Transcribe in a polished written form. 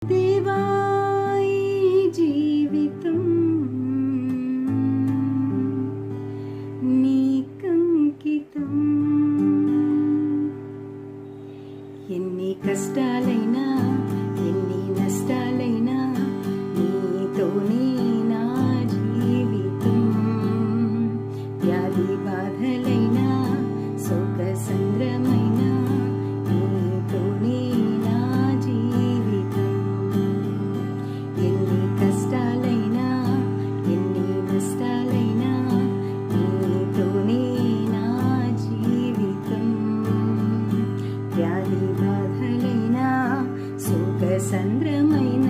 దేవా ఈ జీవితం నీకంకితం. ఎన్ని కష్టాలైనా ఎన్ని నష్టాలైనా నీతోనే నా జీవితం. వ్యాధి బాధలైనా శోక సంద్రమైనా నీతోనే నా జీవితం. ఎన్ని కష్టాలైనా ఎన్ని నష్టాలైనా నీతోనే నా జీవితం. వ్యాధి బాధలైనా శోక సంద్రమైన